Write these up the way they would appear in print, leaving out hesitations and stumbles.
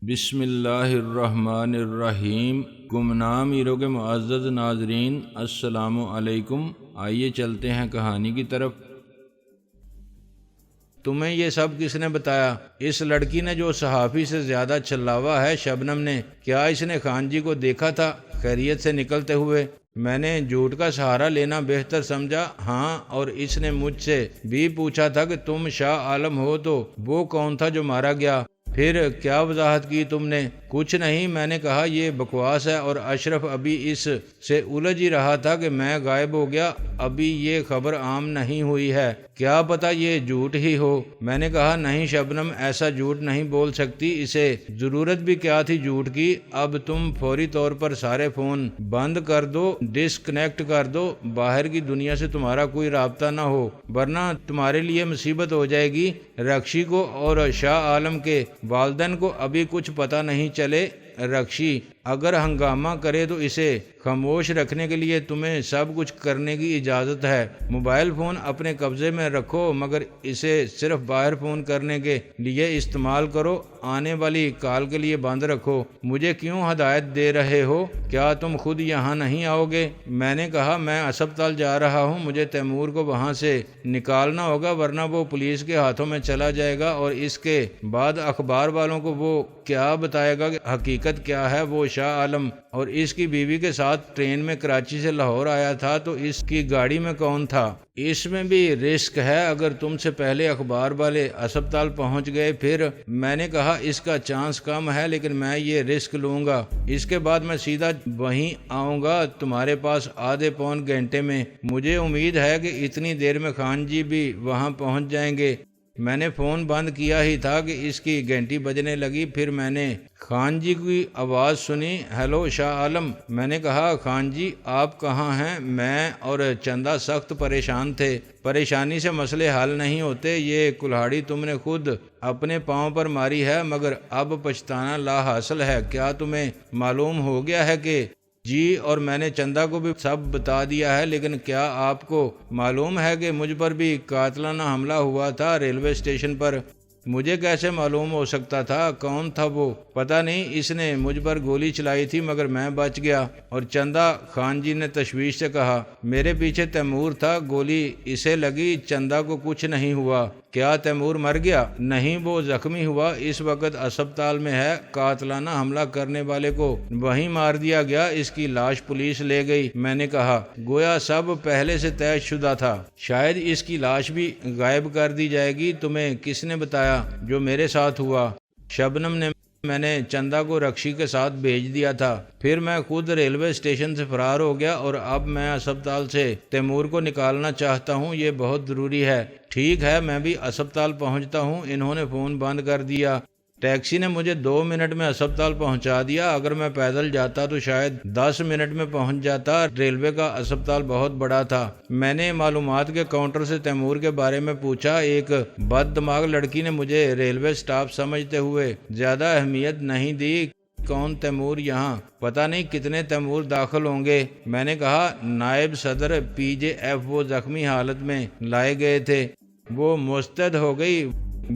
بسم اللہ الرحمن الرحیم۔ گمنام ہیرو کے معزز ناظرین، السلام علیکم۔ آئیے چلتے ہیں کہانی کی طرف۔ تمہیں یہ سب کس نے بتایا؟ اس لڑکی نے جو صحافی سے زیادہ چھلاوا ہے، شبنم نے۔ کیا اس نے خان جی کو دیکھا تھا خیریت سے نکلتے ہوئے؟ میں نے جھوٹ کا سہارا لینا بہتر سمجھا۔ ہاں، اور اس نے مجھ سے بھی پوچھا تھا کہ تم شاہ عالم ہو تو وہ کون تھا جو مارا گیا؟ پھر کیا وضاحت کی تم نے؟ کچھ نہیں، میں نے کہا یہ بکواس ہے، اور اشرف ابھی اس سے الجھ ہی رہا تھا کہ میں غائب ہو گیا۔ ابھی یہ خبر عام نہیں ہوئی ہے، کیا پتا یہ جھوٹ ہی ہو۔ میں نے کہا نہیں شبنم، ایسا جھوٹ نہیں بول سکتی، اسے ضرورت بھی کیا تھی جھوٹ کی؟ اب تم فوری طور پر سارے فون بند کر دو، ڈسکنیکٹ کر دو، باہر کی دنیا سے تمہارا کوئی رابطہ نہ ہو، ورنہ تمہارے لیے مصیبت ہو جائے گی۔ رکشی کو اور شاہ عالم کے والدین کو ابھی کچھ پتہ نہیں چلے۔ رکشی اگر ہنگامہ کرے تو اسے خاموش رکھنے کے لیے تمہیں سب کچھ کرنے کی اجازت ہے۔ موبائل فون اپنے قبضے میں رکھو، مگر اسے صرف باہر فون کرنے کے لیے استعمال کرو، آنے والی کال کے لیے بند رکھو۔ مجھے کیوں ہدایت دے رہے ہو؟ کیا تم خود یہاں نہیں آؤ گے؟ میں نے کہا میں اسپتال جا رہا ہوں، مجھے تیمور کو وہاں سے نکالنا ہوگا، ورنہ وہ پولیس کے ہاتھوں میں چلا جائے گا، اور اس کے بعد اخبار والوں کو وہ کیا بتائے گا کہ حقیقت کیا ہے۔ وہ شاہ عالم اور اس کی بیوی کے ساتھ ٹرین میں کراچی سے لاہور آیا تھا، تو اس کی گاڑی میں کون تھا؟ اس میں بھی رسک ہے، اگر تم سے پہلے اخبار والے اسپتال پہنچ گئے پھر؟ میں نے کہا اس کا چانس کم ہے، لیکن میں یہ رسک لوں گا۔ اس کے بعد میں سیدھا وہیں آؤں گا تمہارے پاس آدھے پون گھنٹے میں۔ مجھے امید ہے کہ اتنی دیر میں خان جی بھی وہاں پہنچ جائیں گے۔ میں نے فون بند کیا ہی تھا کہ اس کی گھنٹی بجنے لگی، پھر میں نے خان جی کی آواز سنی، ہیلو شاہ عالم۔ میں نے کہا خان جی آپ کہاں ہیں؟ میں اور چندہ سخت پریشان تھے۔ پریشانی سے مسئلے حل نہیں ہوتے، یہ کلہاڑی تم نے خود اپنے پاؤں پر ماری ہے، مگر اب پچھتانا لا حاصل ہے۔ کیا تمہیں معلوم ہو گیا ہے کہ؟ جی، اور میں نے چندہ کو بھی سب بتا دیا ہے، لیکن کیا آپ کو معلوم ہے کہ مجھ پر بھی قاتلانہ حملہ ہوا تھا ریلوے اسٹیشن پر؟ مجھے کیسے معلوم ہو سکتا تھا؟ کون تھا وہ؟ پتہ نہیں، اس نے مجھ پر گولی چلائی تھی، مگر میں بچ گیا۔ اور چندہ؟ خان جی نے تشویش سے کہا۔ میرے پیچھے تیمور تھا، گولی اسے لگی، چندہ کو کچھ نہیں ہوا۔ کیا تیمور مر گیا؟ نہیں، وہ زخمی ہوا، اس وقت اسپتال میں ہے۔ قاتلانہ حملہ کرنے والے کو وہیں مار دیا گیا، اس کی لاش پولیس لے گئی۔ میں نے کہا گویا سب پہلے سے طے شدہ تھا، شاید اس کی لاش بھی غائب کر دی جائے گی۔ تمہیں کس نے بتایا جو میرے ساتھ ہوا؟ شبنم نے۔ میں نے چندہ کو رکشی کے ساتھ بھیج دیا تھا، پھر میں خود ریلوے اسٹیشن سے فرار ہو گیا، اور اب میں اسپتال سے تیمور کو نکالنا چاہتا ہوں، یہ بہت ضروری ہے۔ ٹھیک ہے، میں بھی اسپتال پہنچتا ہوں۔ انہوں نے فون بند کر دیا۔ ٹیکسی نے مجھے 2 منٹ میں اسپتال پہنچا دیا، اگر میں پیدل جاتا تو شاید 10 منٹ میں پہنچ جاتا۔ ریلوے کا اسپتال بہت بڑا تھا۔ میں نے معلومات کے کاؤنٹر سے تیمور کے بارے میں پوچھا۔ ایک بد دماغ لڑکی نے مجھے ریلوے سٹاف سمجھتے ہوئے زیادہ اہمیت نہیں دی۔ کون تیمور؟ یہاں پتہ نہیں کتنے تیمور داخل ہوں گے۔ میں نے کہا نائب صدر PJF وہ زخمی حالت میں لائے گئے تھے۔ وہ مستعد ہو گئی،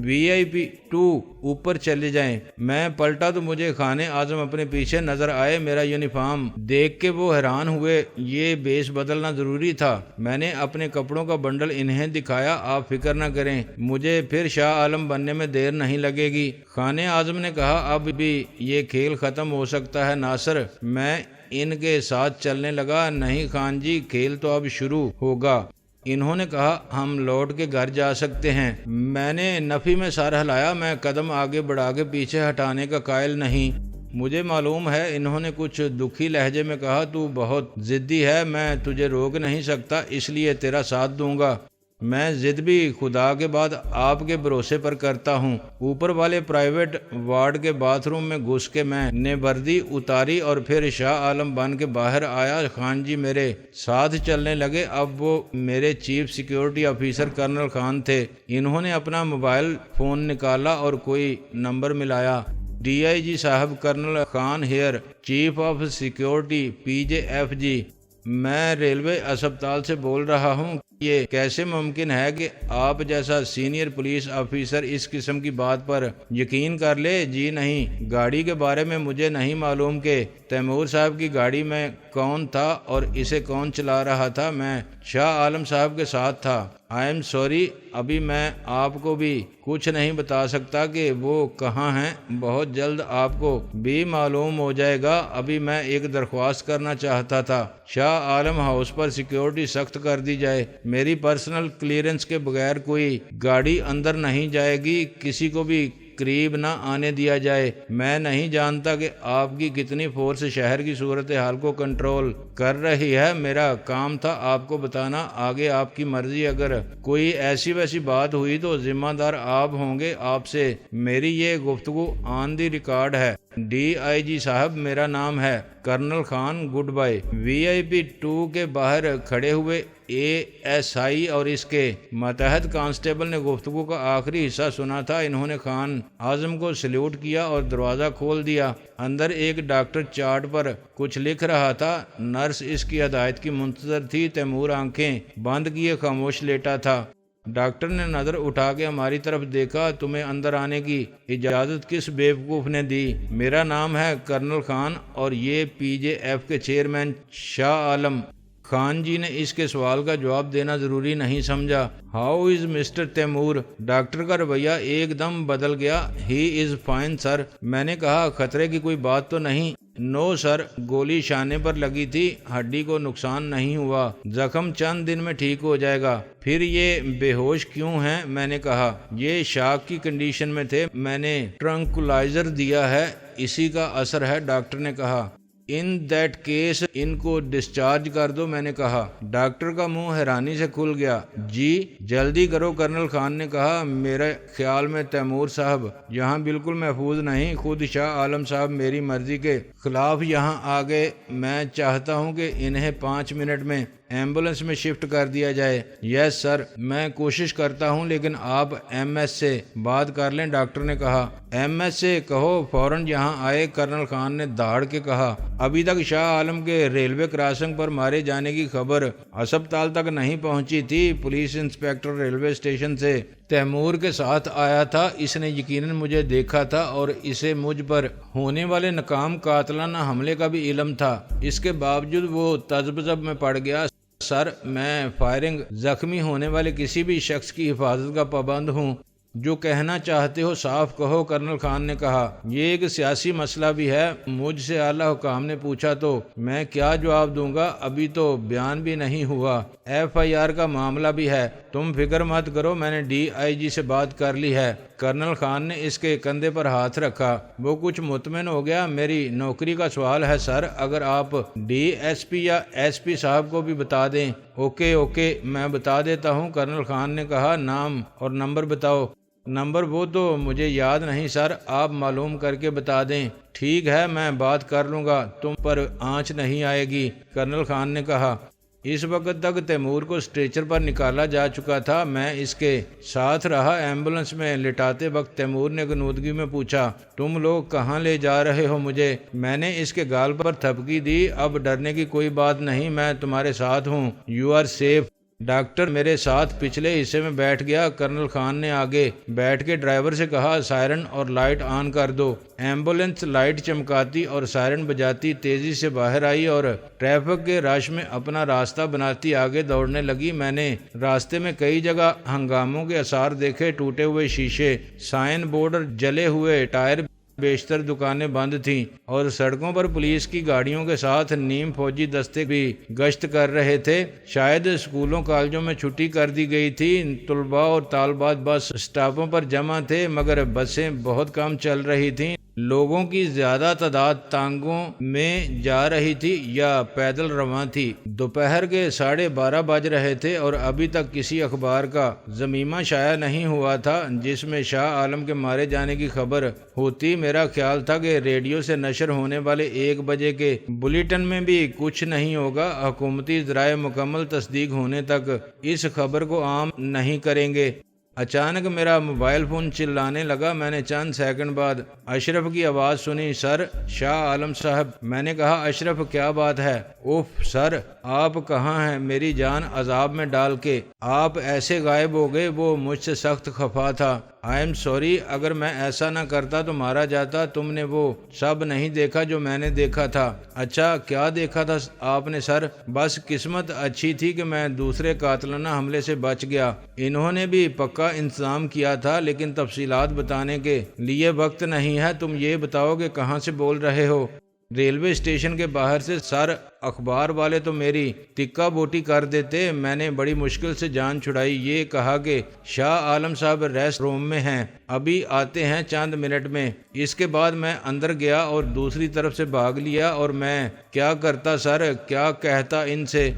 VIP 2 اوپر چلے جائیں۔ میں پلٹا تو مجھے خان اعظم اپنے پیچھے نظر آئے۔ میرا یونیفارم دیکھ کے وہ حیران ہوئے، یہ بیس بدلنا ضروری تھا۔ میں نے اپنے کپڑوں کا بنڈل انہیں دکھایا۔ آپ فکر نہ کریں، مجھے پھر شاہ عالم بننے میں دیر نہیں لگے گی۔ خان اعظم نے کہا اب بھی یہ کھیل ختم ہو سکتا ہے ناصر۔ میں ان کے ساتھ چلنے لگا۔ نہیں خان جی، کھیل تو اب شروع ہوگا۔ انہوں نے کہا ہم لوٹ کے گھر جا سکتے ہیں۔ میں نے نفی میں سر ہلایا۔ میں قدم آگے بڑھا کے پیچھے ہٹانے کا قائل نہیں۔ مجھے معلوم ہے، انہوں نے کچھ دکھی لہجے میں کہا، تو بہت ضدی ہے، میں تجھے روک نہیں سکتا، اس لیے تیرا ساتھ دوں گا۔ میں ضد بھی خدا کے بعد آپ کے بھروسے پر کرتا ہوں۔ اوپر والے پرائیویٹ وارڈ کے باتھ روم میں گھس کے میں نے وردی اتاری اور پھر شاہ عالم بن کے باہر آیا۔ خان جی میرے ساتھ چلنے لگے۔ اب وہ میرے chief security officer colonel Khan تھے۔ انہوں نے اپنا موبائل فون نکالا اور کوئی نمبر ملایا۔ DIG صاحب، colonel Khan here, chief of security PJF جی، میں ریلوے اسپتال سے بول رہا ہوں۔ یہ کیسے ممکن ہے کہ آپ جیسا سینئر پولیس آفیسر اس قسم کی بات پر یقین کر لے؟ جی نہیں، گاڑی کے بارے میں مجھے نہیں معلوم کہ تیمور صاحب کی گاڑی میں کون تھا اور اسے کون چلا رہا تھا۔ میں شاہ عالم صاحب کے ساتھ تھا۔ آئی ایم سوری، ابھی میں آپ کو بھی کچھ نہیں بتا سکتا کہ وہ کہاں ہیں۔ بہت جلد آپ کو بھی معلوم ہو جائے گا۔ ابھی میں ایک درخواست کرنا چاہتا تھا، شاہ عالم ہاؤس پر سیکیورٹی سخت کر دی جائے۔ میری پرسنل کلیئرنس کے بغیر کوئی گاڑی اندر نہیں جائے گی، کسی کو بھی قریب نہ آنے دیا جائے۔ میں نہیں جانتا کہ آپ کی کتنی فورس شہر کی صورتحال کو کنٹرول کر رہی ہے۔ میرا کام تھا آپ کو بتانا، آگے آپ کی مرضی۔ اگر کوئی ایسی ویسی بات ہوئی تو ذمہ دار آپ ہوں گے۔ آپ سے میری یہ گفتگو آن دی ریکارڈ ہے۔ ڈی آئی جی صاحب، میرا نام ہے کرنل خان، گڈ بائی۔ وی آئی پی 2 کے باہر کھڑے ہوئے اے ایس آئی اور اس کے ماتحت کانسٹیبل نے گفتگو کا آخری حصہ سنا تھا۔ انہوں نے خان اعظم کو سلیوٹ کیا اور دروازہ کھول دیا۔ اندر ایک ڈاکٹر چارٹ پر کچھ لکھ رہا تھا۔ نرس اس کی ہدایت کی منتظر تھی۔ تیمور آنکھیں بند کیے خاموش لیٹا تھا۔ ڈاکٹر نے نظر اٹھا کے ہماری طرف دیکھا۔ تمہیں اندر آنے کی اجازت کس بیوقوف نے دی؟ میرا نام ہے کرنل خان اور یہ پی جے ایف کے چیئرمین شاہ عالم۔ خان جی نے اس کے سوال کا جواب دینا ضروری نہیں سمجھا۔ How is mister Taimur? Doctor کا رویہ ایک دم بدل گیا۔ He is fine sir. میں نے کہا، خطرے کی کوئی بات تو نہیں؟ نو سر، گولی شانے پر لگی تھی، ہڈی کو نقصان نہیں ہوا، زخم چند دن میں ٹھیک ہو جائے گا۔ پھر یہ بے ہوش کیوں ہیں؟ میں نے کہا، یہ شاک کی کنڈیشن میں تھے، میں نے ٹرنکولائزر دیا ہے، اسی کا اثر ہے۔ ڈاکٹر نے کہا، ان دیٹ کیس ان کو ڈسچارج کر دو۔ میں نے کہا۔ ڈاکٹر کا منہ حیرانی سے کھل گیا۔ جی جلدی کرو، کرنل خان نے کہا۔ میرے خیال میں تیمور صاحب یہاں بالکل محفوظ نہیں۔ خود شاہ عالم صاحب میری مرضی کے خلاف یہاں آ گئے۔ میں چاہتا ہوں کہ انہیں 5 منٹ میں ایمبولینس میں شفٹ کر دیا جائے۔ یس سر، میں کوشش کرتا ہوں، لیکن آپ ایم ایس سے بات کر لیں۔ ڈاکٹر نے کہا۔ ایم ایس سے کہو فوراً یہاں آئے۔ کرنل خان نے دھاڑ کے کہا۔ ابھی تک شاہ عالم کے ریلوے کراسنگ پر مارے جانے کی خبر ہسپتال تک نہیں پہنچی تھی۔ پولیس انسپکٹر ریلوے اسٹیشن سے تیمور کے ساتھ آیا تھا۔ اس نے یقیناً مجھے دیکھا تھا اور اسے مجھ پر ہونے والے ناکام قاتلانہ حملے کا بھی علم تھا۔ اس کے باوجود وہ تذبذب میں پڑ گیا۔ سر، میں فائرنگ زخمی ہونے والے کسی بھی شخص کی حفاظت کا پابند ہوں۔ جو کہنا چاہتے ہو صاف کہو، کرنل خان نے کہا۔ یہ ایک سیاسی مسئلہ بھی ہے۔ مجھ سے اعلیٰ حکام نے پوچھا تو میں کیا جواب دوں گا؟ ابھی تو بیان بھی نہیں ہوا۔ ایف آئی آر کا معاملہ بھی ہے۔ تم فکر مت کرو، میں نے ڈی آئی جی سے بات کر لی ہے۔ کرنل خان نے اس کے کندھے پر ہاتھ رکھا۔ وہ کچھ مطمئن ہو گیا۔ میری نوکری کا سوال ہے سر، اگر آپ ڈی ایس پی یا ایس پی صاحب کو بھی بتا دیں۔ اوکے، میں بتا دیتا ہوں، کرنل خان نے کہا۔ نام اور نمبر بتاؤ۔ نمبر وہ تو مجھے یاد نہیں سر، آپ معلوم کر کے بتا دیں۔ ٹھیک ہے، میں بات کر لوں گا، تم پر آنچ نہیں آئے گی، کرنل خان نے کہا۔ اس وقت تک تیمور کو اسٹریچر پر نکالا جا چکا تھا۔ میں اس کے ساتھ رہا۔ ایمبولینس میں لٹاتے وقت تیمور نے غنودگی میں پوچھا، تم لوگ کہاں لے جا رہے ہو مجھے؟ میں نے اس کے گال پر تھپکی دی۔ اب ڈرنے کی کوئی بات نہیں، میں تمہارے ساتھ ہوں، یو آر سیف۔ ڈاکٹر میرے ساتھ پچھلے حصے میں بیٹھ گیا۔ کرنل خان نے آگے بیٹھ کے ڈرائیور سے کہا، سائرن اور لائٹ آن کر دو۔ ایمبولینس لائٹ چمکاتی اور سائرن بجاتی تیزی سے باہر آئی اور ٹریفک کے رش میں اپنا راستہ بناتی آگے دوڑنے لگی۔ میں نے راستے میں کئی جگہ ہنگاموں کے آثار دیکھے، ٹوٹے ہوئے شیشے، سائن بورڈ اور جلے ہوئے ٹائر۔ بیشتر دکانیں بند تھیں اور سڑکوں پر پولیس کی گاڑیوں کے ساتھ نیم فوجی دستے بھی گشت کر رہے تھے۔ شاید اسکولوں کالجوں میں چھٹی کر دی گئی تھی۔ طلباء اور طالبات بس اسٹاپوں پر جمع تھے، مگر بسیں بہت کم چل رہی تھیں۔ لوگوں کی زیادہ تعداد ٹانگوں میں جا رہی تھی یا پیدل رواں تھی۔ دوپہر کے 12:30 بج رہے تھے اور ابھی تک کسی اخبار کا ضمیمہ شائع نہیں ہوا تھا جس میں شاہ عالم کے مارے جانے کی خبر ہوتی۔ میرا خیال تھا کہ ریڈیو سے نشر ہونے والے 1 بجے کے بلیٹن میں بھی کچھ نہیں ہوگا۔ حکومتی ذرائع مکمل تصدیق ہونے تک اس خبر کو عام نہیں کریں گے۔ اچانک میرا موبائل فون چلانے لگا۔ میں نے چند سیکنڈ بعد اشرف کی آواز سنی، سر شاہ عالم صاحب۔ میں نے کہا اشرف کیا بات ہے؟ اوف سر آپ کہاں ہیں؟ میری جان عذاب میں ڈال کے آپ ایسے غائب ہو گئے۔ وہ مجھ سے سخت خفا تھا۔ آئی ایم سوری، اگر میں ایسا نہ کرتا تو مارا جاتا۔ تم نے وہ سب نہیں دیکھا جو میں نے دیکھا تھا۔ اچھا کیا دیکھا تھا آپ نے سر؟ بس قسمت اچھی تھی کہ میں دوسرے قاتلانہ حملے سے بچ گیا۔ انہوں نے بھی پکا انتظام کیا تھا، لیکن تفصیلات بتانے کے لیے وقت نہیں ہے۔ تم یہ بتاؤ کہ کہاں سے بول رہے ہو؟ ریلوے اسٹیشن کے باہر سے سر۔ اخبار والے تو میری ٹکا بوٹی کر دیتے۔ میں نے بڑی مشکل سے جان چھڑائی، یہ کہا کہ شاہ عالم صاحب ریسٹ روم میں ہیں، ابھی آتے ہیں چند منٹ میں۔ اس کے بعد میں اندر گیا اور دوسری طرف سے بھاگ لیا۔ اور میں کیا کرتا سر، کیا کہتا ان سے؟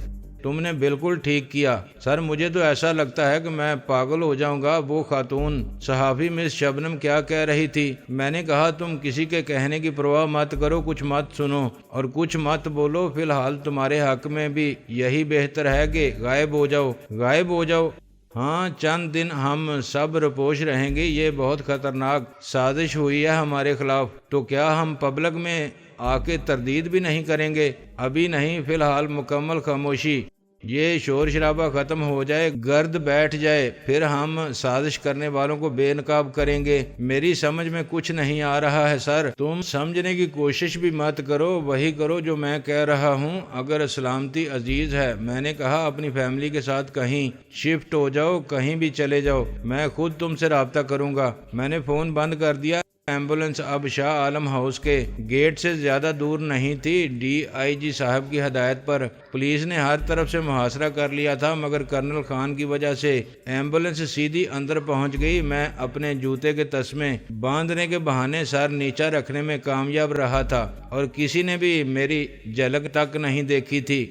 تم نے بالکل ٹھیک کیا سر، مجھے تو ایسا لگتا ہے کہ میں پاگل ہو جاؤں گا۔ وہ خاتون صحافی مس شبنم کیا کہہ رہی تھی؟ میں نے کہا تم کسی کے کہنے کی پرواہ مت کرو، کچھ مت سنو اور کچھ مت بولو۔ فی الحال تمہارے حق میں بھی یہی بہتر ہے کہ غائب ہو جاؤ۔ غائب ہو جاؤ؟ ہاں، چند دن ہم سب رپوش رہیں گے۔ یہ بہت خطرناک سازش ہوئی ہے ہمارے خلاف۔ تو کیا ہم پبلک میں آ کے تردید بھی نہیں کریں گے؟ ابھی نہیں، فی الحال مکمل خاموشی۔ یہ شور شرابہ ختم ہو جائے، گرد بیٹھ جائے، پھر ہم سازش کرنے والوں کو بے نقاب کریں گے۔ میری سمجھ میں کچھ نہیں آ رہا ہے سر۔ تم سمجھنے کی کوشش بھی مت کرو، وہی کرو جو میں کہہ رہا ہوں۔ اگر سلامتی عزیز ہے، میں نے کہا اپنی فیملی کے ساتھ کہیں شفٹ ہو جاؤ، کہیں بھی چلے جاؤ، میں خود تم سے رابطہ کروں گا۔ میں نے فون بند کر دیا۔ ایمبولینس اب شاہ عالم ہاؤس کے گیٹ سے زیادہ دور نہیں تھی۔ ڈی آئی جی صاحب کی ہدایت پر پولیس نے ہر طرف سے محاصرہ کر لیا تھا، مگر کرنل خان کی وجہ سے ایمبولینس سیدھی اندر پہنچ گئی۔ میں اپنے جوتے کے تسمے باندھنے کے بہانے سر نیچا رکھنے میں کامیاب رہا تھا اور کسی نے بھی میری جھلک تک نہیں دیکھی تھی۔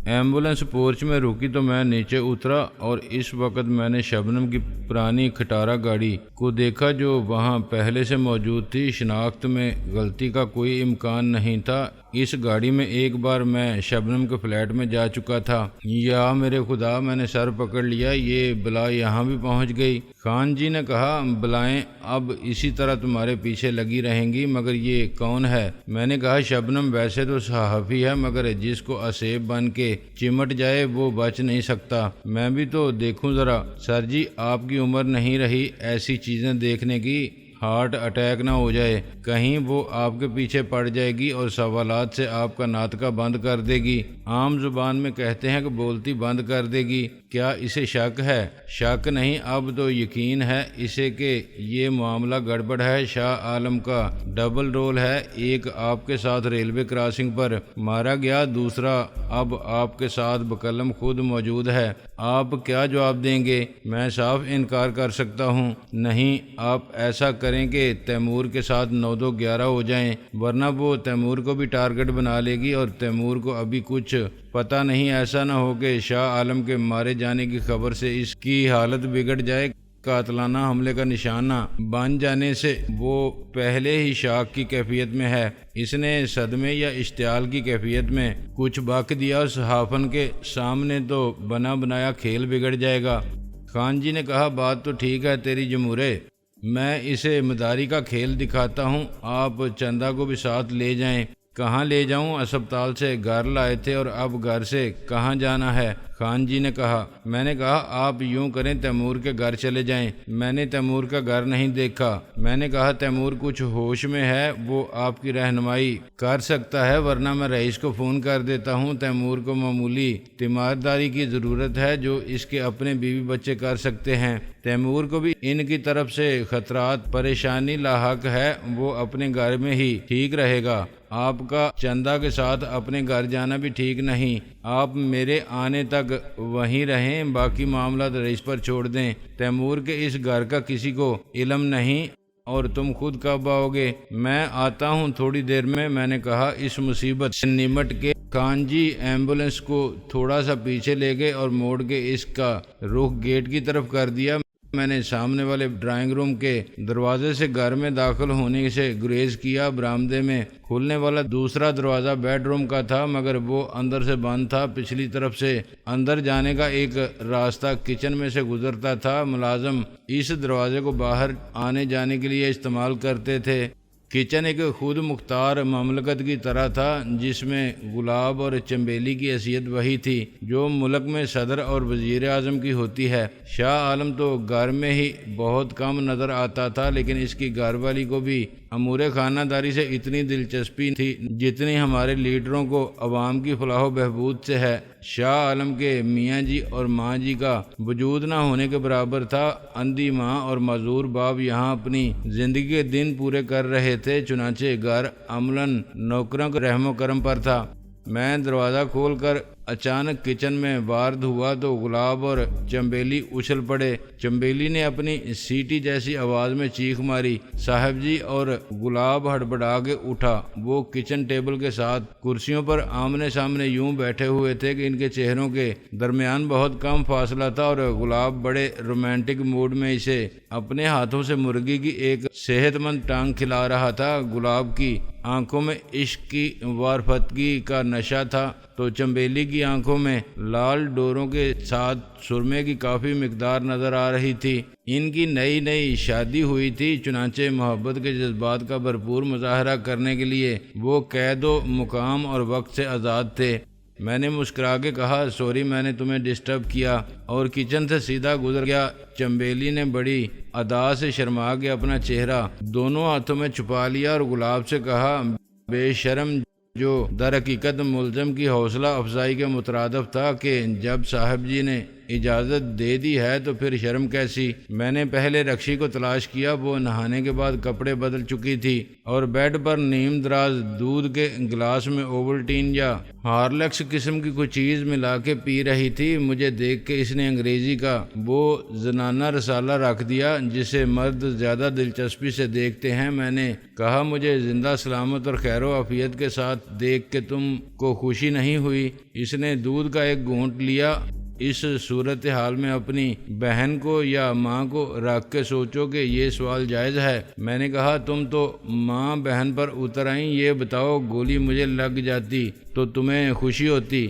ایمبولینس پورچ میں رکی تو میں نیچے اترا اور اس وقت میں نے شبنم کی پرانی کھٹارا گاڑی کو دیکھا جو وہاں پہلے سے موجود تھی۔ شناخت میں غلطی کا کوئی امکان نہیں تھا۔ اس گاڑی میں ایک بار میں شبنم کے فلیٹ میں جا چکا تھا۔ یا میرے خدا، میں نے سر پکڑ لیا، یہ بلا یہاں بھی پہنچ گئی۔ خان جی نے کہا بلائیں اب اسی طرح تمہارے پیچھے لگی رہیں گی، مگر یہ کون ہے؟ میں نے کہا شبنم ویسے تو صحافی ہے، مگر جس کو اسیب بن کے چمٹ جائے وہ بچ نہیں سکتا۔ میں بھی تو دیکھوں ذرا۔ سر جی آپ کی عمر نہیں رہی ایسی چیزیں دیکھنے کی، ہارٹ اٹیک نہ ہو جائے، کہیں وہ آپ کے پیچھے پڑ جائے گی اور سوالات سے آپ کا ناطقہ بند کر دے گی۔ عام زبان میں کہتے ہیں کہ بولتی بند کر دے گی۔ کیا اسے شک ہے؟ شک نہیں، اب تو یقین ہے اسے کہ یہ معاملہ گڑبڑ ہے۔ شاہ عالم کا ڈبل رول ہے، ایک آپ کے ساتھ ریلوے کراسنگ پر مارا گیا، دوسرا اب آپ کے ساتھ بقلم خود موجود ہے۔ آپ کیا جواب دیں گے؟ میں صاف انکار کر سکتا ہوں۔ نہیں، آپ ایسا کریں کہ تیمور کے ساتھ 9-2-11 ہو جائیں، ورنہ وہ تیمور کو بھی ٹارگٹ بنا لے گی اور تیمور کو ابھی کچھ پتہ نہیں۔ ایسا نہ ہو کہ شاہ عالم کے مارے جانے کی خبر سے اس کی حالت بگڑ جائے، قاتلانہ حملے کا نشانہ بن جانے سے۔ وہ پہلے ہی شاک کی کیفیت میں ہے، اس نے صدمے یا اشتعال کی کیفیت میں کچھ بک دیا اور صحافن کے سامنے تو بنا بنایا کھیل بگڑ جائے گا۔ خان جی نے کہا بات تو ٹھیک ہے تیری جمہورے، میں اسے مداری کا کھیل دکھاتا ہوں، آپ چندہ کو بھی ساتھ لے جائیں۔ کہاں لے جاؤں؟ اسپتال سے گھر لائے تھے اور اب گھر سے کہاں جانا ہے؟ خان جی نے کہا۔ میں نے کہا آپ یوں کریں تیمور کے گھر چلے جائیں، میں نے تیمور کا گھر نہیں دیکھا۔ میں نے کہا تیمور کچھ ہوش میں ہے، وہ آپ کی رہنمائی کر سکتا ہے، ورنہ میں رئیس کو فون کر دیتا ہوں۔ تیمور کو معمولی تیمارداری کی ضرورت ہے جو اس کے اپنے بیوی بچے کر سکتے ہیں۔ تیمور کو بھی ان کی طرف سے خطرات پریشانی لاحق ہے، وہ اپنے گھر میں ہی ٹھیک رہے گا۔ آپ کا چندہ کے ساتھ اپنے گھر جانا بھی ٹھیک نہیں، آپ میرے آنے تک وہیں رہیں، باقی معاملات رئیس پر چھوڑ دیں۔ تیمور کے اس گھر کا کسی کو علم نہیں اور تم خود کب آؤ گے؟ میں آتا ہوں تھوڑی دیر میں، میں نے کہا اس مصیبت سے نمٹ کے۔ خان جی ایمبولینس کو تھوڑا سا پیچھے لے گئے اور موڑ کے اس کا رخ گیٹ کی طرف کر دیا۔ میں نے سامنے والے ڈرائنگ روم کے دروازے سے گھر میں داخل ہونے سے گریز کیا۔ برآمدے میں کھلنے والا دوسرا دروازہ بیڈ روم کا تھا، مگر وہ اندر سے بند تھا۔ پچھلی طرف سے اندر جانے کا ایک راستہ کچن میں سے گزرتا تھا۔ ملازم اس دروازے کو باہر آنے جانے کے لیے استعمال کرتے تھے۔ کچن ایک خود مختار مملکت کی طرح تھا، جس میں گلاب اور چنبیلی کی حیثیت وہی تھی جو ملک میں صدر اور وزیر اعظم کی ہوتی ہے۔ شاہ عالم تو گھر میں ہی بہت کم نظر آتا تھا، لیکن اس کی گھر والی کو بھی امور خانہ داری سے اتنی دلچسپی تھی جتنی ہمارے لیڈروں کو عوام کی فلاح و بہبود سے ہے۔ شاہ عالم کے میاں جی اور ماں جی کا وجود نہ ہونے کے برابر تھا۔ اندھی ماں اور معذور باپ یہاں اپنی زندگی کے دن پورے کر رہے تھے، چنانچہ گھر عملاً نوکروں کے رحم و کرم پر تھا۔ میں دروازہ کھول کر اچانک کچن میں وارد ہوا تو گلاب اور چنبیلی اچھل پڑے۔ چنبیلی نے اپنی سیٹی جیسی آواز میں چیخ ماری، صاحب جی، اور گلاب ہڑبڑا کے اٹھا۔ وہ کچن ٹیبل کے ساتھ کرسیوں پر آمنے سامنے یوں بیٹھے ہوئے تھے کہ ان کے چہروں کے درمیان بہت کم فاصلہ تھا، اور گلاب بڑے رومانٹک موڈ میں اسے اپنے ہاتھوں سے مرغی کی ایک صحت مند ٹانگ کھلا رہا تھا۔ گلاب کی آنکھوں میں عشق کی وارفتگی کا نشہ تھا تو چنبیلی کی آنکھوں میں لال ڈوروں کے ساتھ سرمے کی کافی مقدار نظر آ رہی تھی۔ ان کی نئی نئی شادی ہوئی تھی، چنانچہ محبت کے جذبات کا بھرپور مظاہرہ کرنے کے لیے وہ قید و مقام اور وقت سے آزاد تھے۔ میں نے مسکرا کے کہا، سوری میں نے تمہیں ڈسٹرب کیا، اور کچن سے سیدھا گزر گیا۔ چنبیلی نے بڑی ادا سے شرما کے اپنا چہرہ دونوں ہاتھوں میں چھپا لیا اور گلاب سے کہا، بے شرم، جو در حقیقت ملزم کی حوصلہ افزائی کے مترادف تھا، کہ جب صاحب جی نے اجازت دے دی ہے تو پھر شرم کیسی؟ میں نے پہلے رکشی کو تلاش کیا، وہ نہانے کے بعد کپڑے بدل چکی تھی اور بیڈ پر نیم دراز دودھ کے گلاس میں اوولٹین یا ہارلکس قسم کی کوئی چیز ملا کے پی رہی تھی۔ مجھے دیکھ کے اس نے انگریزی کا وہ زنانہ رسالہ رکھ دیا جسے مرد زیادہ دلچسپی سے دیکھتے ہیں۔ میں نے کہا، مجھے زندہ سلامت اور خیر و عافیت کے ساتھ دیکھ کے تم کو خوشی نہیں ہوئی؟ اس نے دودھ کا ایک گھونٹ لیا۔ اس صورتحال میں اپنی بہن کو یا ماں کو رکھ کے سوچو کہ یہ سوال جائز ہے۔ میں نے کہا، تم تو ماں بہن پر اتر آئیں، یہ بتاؤ گولی مجھے لگ جاتی تو تمہیں خوشی ہوتی؟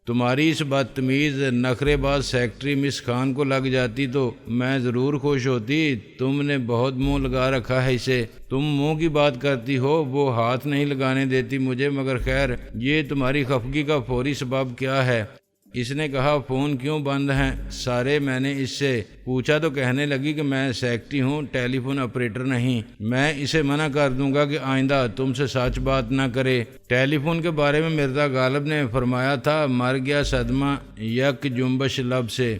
تمہاری اس بدتمیز نخرے باز سیکرٹری مس خان کو لگ جاتی تو میں ضرور خوش ہوتی۔ تم نے بہت منہ لگا رکھا ہے اسے، تم منہ کی بات کرتی ہو، وہ ہاتھ نہیں لگانے دیتی مجھے، مگر خیر، یہ تمہاری خفگی کا فوری سبب کیا ہے؟ اس نے کہا، فون کیوں بند ہیں سارے؟ میں نے اس سے پوچھا تو کہنے لگی کہ میں سیکرٹری ہوں، ٹیلی فون آپریٹر نہیں۔ میں اسے منع کر دوں گا کہ آئندہ تم سے سچ بات نہ کرے۔ ٹیلی فون کے بارے میں مرزا غالب نے فرمایا تھا، مر گیا صدمہ یک جنبش لب سے،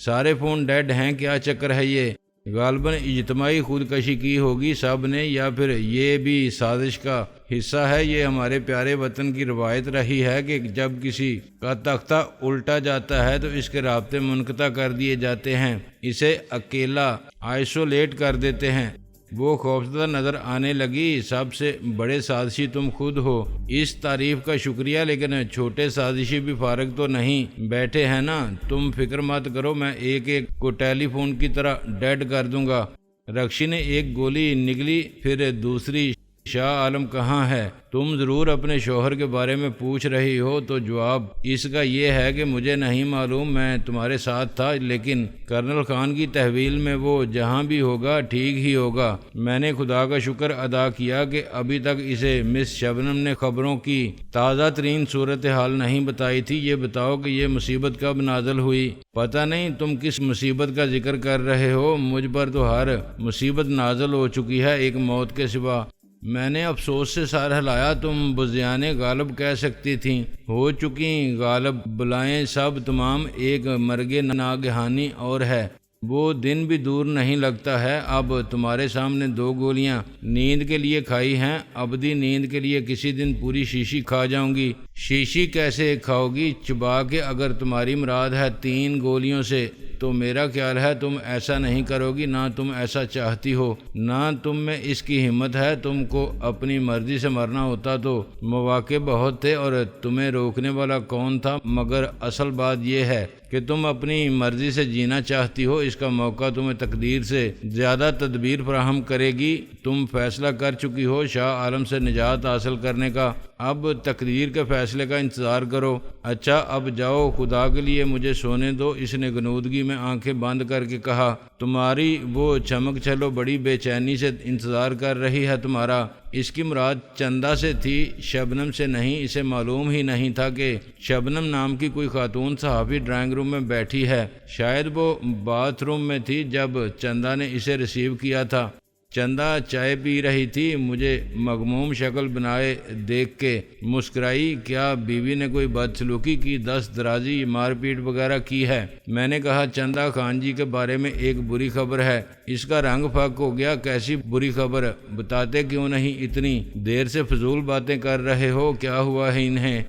سارے فون ڈیڈ ہیں، کیا چکر ہے یہ؟ غالباً اجتماعی خودکشی کی ہوگی سب نے، یا پھر یہ بھی سازش کا حصہ ہے۔ یہ ہمارے پیارے وطن کی روایت رہی ہے کہ جب کسی کا تختہ الٹا جاتا ہے تو اس کے رابطے منقطع کر دیے جاتے ہیں، اسے اکیلا آئسولیٹ کر دیتے ہیں۔ وہ خوفزدہ نظر آنے لگی۔ سب سے بڑے سازشی تم خود ہو۔ اس تعریف کا شکریہ، لیکن چھوٹے سازشی بھی فارغ تو نہیں بیٹھے ہیں نا۔ تم فکر مت کرو، میں ایک ایک کو ٹیلی فون کی طرح ڈیڈ کر دوں گا۔ رکشی نے ایک گولی نگلی، پھر دوسری۔ شاہ عالم کہاں ہے؟ تم ضرور اپنے شوہر کے بارے میں پوچھ رہی ہو، تو جواب اس کا یہ ہے کہ مجھے نہیں معلوم، میں تمہارے ساتھ تھا، لیکن کرنل خان کی تحویل میں وہ جہاں بھی ہوگا ٹھیک ہی ہوگا۔ میں نے خدا کا شکر ادا کیا کہ ابھی تک اسے مس شبنم نے خبروں کی تازہ ترین صورتحال نہیں بتائی تھی۔ یہ بتاؤ کہ یہ مصیبت کب نازل ہوئی؟ پتہ نہیں تم کس مصیبت کا ذکر کر رہے ہو، مجھ پر تو ہر مصیبت نازل ہو چکی ہے ایک موت کے سوا۔ میں نے افسوس سے سر ہلایا، تم بزیانے غالب کہہ سکتی تھیں، ہو چکی غالب بلائیں سب تمام، ایک مرگ ناگہانی اور ہے۔ وہ دن بھی دور نہیں لگتا ہے۔ اب تمہارے سامنے 2 گولیاں نیند کے لیے کھائی ہیں، ابدی نیند کے لیے کسی دن پوری شیشی کھا جاؤں گی۔ شیشی کیسے کھاؤ گی؟ چبا کے۔ اگر تمہاری مراد ہے 3 گولیوں سے، تو میرا خیال ہے تم ایسا نہیں کرو گی، نہ تم ایسا چاہتی ہو، نہ تم میں اس کی ہمت ہے۔ تم کو اپنی مرضی سے مرنا ہوتا تو مواقع بہت تھے اور تمہیں روکنے والا کون تھا، مگر اصل بات یہ ہے کہ کہ تم اپنی مرضی سے جینا چاہتی ہو، اس کا موقع تمہیں تقدیر سے زیادہ تدبیر فراہم کرے گی۔ تم فیصلہ کر چکی ہو شاہ عالم سے نجات حاصل کرنے کا، اب تقدیر کے فیصلے کا انتظار کرو۔ اچھا اب جاؤ، خدا کے لیے مجھے سونے دو۔ اس نے غنودگی میں آنکھیں بند کر کے کہا، تمہاری وہ چمک چھلو بڑی بے چینی سے انتظار کر رہی ہے تمہارا۔ اس کی مراد چندہ سے تھی، شبنم سے نہیں۔ اسے معلوم ہی نہیں تھا کہ شبنم نام کی کوئی خاتون صحافی ڈرائنگ روم میں بیٹھی ہے۔ شاید وہ باتھ روم میں تھی جب چندہ نے اسے ریسیو کیا تھا۔ چندہ چائے پی رہی تھی، مجھے مغموم شکل بنائے دیکھ کے مسکرائی۔ کیا بیوی نے کوئی بدسلوکی کی، دست درازی، مار پیٹ وغیرہ کی ہے؟ میں نے کہا، چندہ خان جی کے بارے میں ایک بری خبر ہے۔ اس کا رنگ پھک ہو گیا۔ کیسی بری خبر؟ بتاتے کیوں نہیں؟ اتنی دیر سے فضول باتیں کر رہے ہو، کیا ہوا ہے انہیں؟